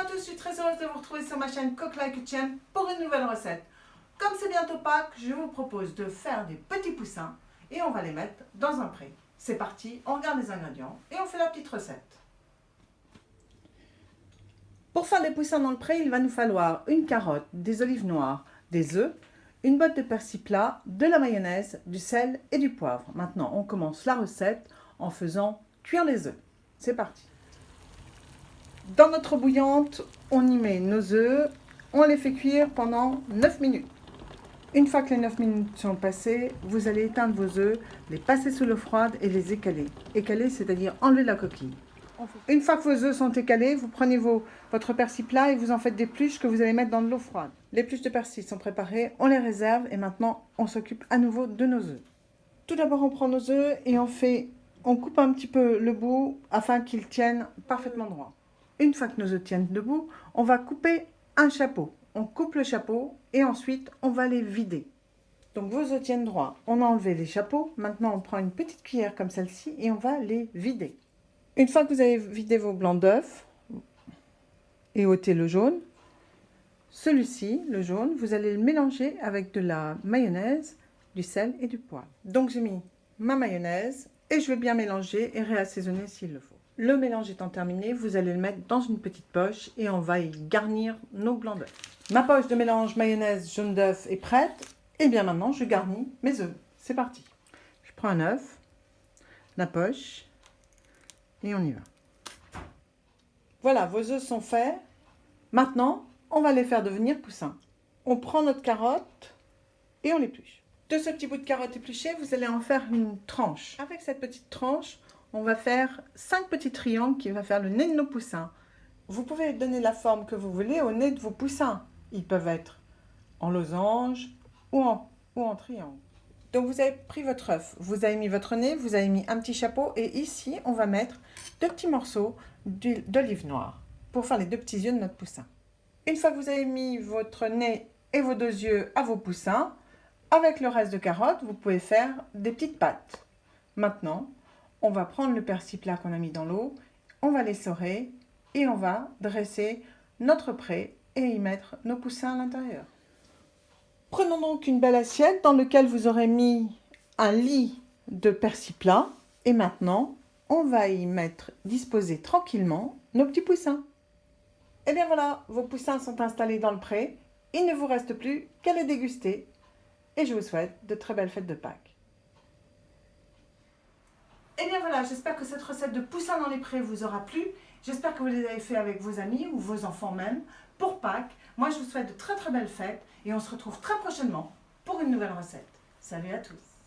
à tous, je suis très heureuse de vous retrouver sur ma chaîne Coquelin Kitchen pour une nouvelle recette. Comme c'est bientôt Pâques, je vous propose de faire des petits poussins et on va les mettre dans un pré. C'est parti, on regarde les ingrédients et on fait la petite recette. Pour faire des poussins dans le pré, il va nous falloir une carotte, des olives noires, des œufs, une botte de persil plat, de la mayonnaise, du sel et du poivre. Maintenant, on commence la recette en faisant cuire les œufs. C'est parti. Dans notre bouillante, on y met nos œufs, on les fait cuire pendant 9 minutes. Une fois que les 9 minutes sont passées, vous allez éteindre vos œufs, les passer sous l'eau froide et les écaler. Écaler, c'est-à-dire enlever la coquille. Une fois que vos œufs sont écalés, vous prenez votre persil plat et vous en faites des pluches que vous allez mettre dans de l'eau froide. Les pluches de persil sont préparées, on les réserve et maintenant on s'occupe à nouveau de nos œufs. Tout d'abord, on prend nos œufs et on coupe un petit peu le bout afin qu'ils tiennent parfaitement droit. Une fois que nos œufs tiennent debout, on va couper un chapeau. On coupe le chapeau et ensuite on va les vider. Donc vos œufs tiennent droit. On a enlevé les chapeaux. Maintenant on prend une petite cuillère comme celle-ci et on va les vider. Une fois que vous avez vidé vos blancs d'œufs et ôté le jaune, celui-ci, le jaune, vous allez le mélanger avec de la mayonnaise, du sel et du poivre. Donc j'ai mis ma mayonnaise et je vais bien mélanger et réassaisonner s'il le faut. Le mélange étant terminé, vous allez le mettre dans une petite poche et on va y garnir nos blancs d'œufs. Ma poche de mélange mayonnaise jaune d'œuf est prête. Et bien maintenant, je garnis mes œufs. C'est parti. Je prends un œuf, la poche et on y va. Voilà, vos œufs sont faits. Maintenant, on va les faire devenir poussins. On prend notre carotte et on l'épluche. De ce petit bout de carotte épluché, vous allez en faire une tranche. Avec cette petite tranche, on va faire 5 petits triangles qui vont faire le nez de nos poussins. Vous pouvez donner la forme que vous voulez au nez de vos poussins. Ils peuvent être en losange ou en triangle. Donc vous avez pris votre œuf, vous avez mis votre nez, vous avez mis un petit chapeau et ici on va mettre 2 petits morceaux d'olive noire pour faire les 2 petits yeux de notre poussin. Une fois que vous avez mis votre nez et vos 2 yeux à vos poussins, avec le reste de carotte, vous pouvez faire des petites pattes. Maintenant, on va prendre le persil plat qu'on a mis dans l'eau, on va l'essorer et on va dresser notre pré et y mettre nos poussins à l'intérieur. Prenons donc une belle assiette dans laquelle vous aurez mis un lit de persil plat et maintenant, on va y disposer tranquillement nos petits poussins. Et bien voilà, vos poussins sont installés dans le pré, il ne vous reste plus qu'à les déguster et je vous souhaite de très belles fêtes de Pâques. Et bien voilà, j'espère que cette recette de poussins dans les prés vous aura plu. J'espère que vous les avez fait avec vos amis ou vos enfants même pour Pâques. Moi, je vous souhaite de très très belles fêtes et on se retrouve très prochainement pour une nouvelle recette. Salut à tous!